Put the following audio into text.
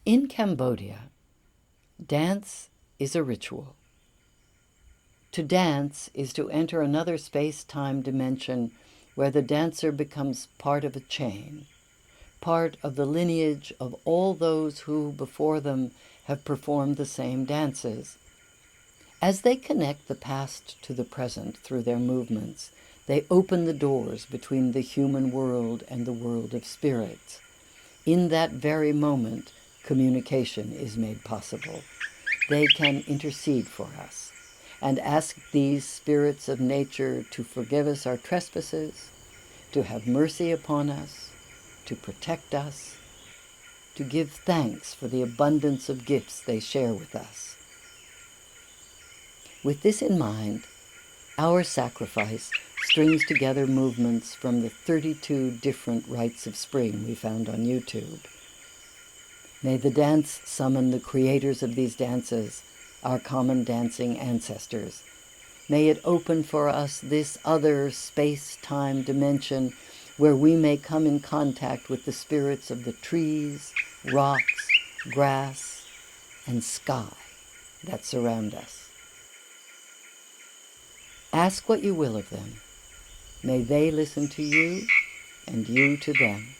In Cambodia, dance is a ritual. To dance is to enter another space-time dimension where the dancer becomes part of a chain, part of the lineage of all those who before them have performed the same dances. As they connect the past to the present through their movements, they open the doors between the human world and the world of spirits. In that very moment, communication is made possible. They can intercede for us and ask these spirits of nature to forgive us our trespasses, to have mercy upon us, to protect us, to give thanks for the abundance of gifts they share with us. With this in mind, our sacrifice strings together movements from the 32 different rites of spring we found on YouTube. May the dance summon the creators of these dances, our common dancing ancestors. May it open for us this other space-time dimension where we may come in contact with the spirits of the trees, rocks, grass, and sky that surround us. Ask what you will of them. May they listen to you and you to them.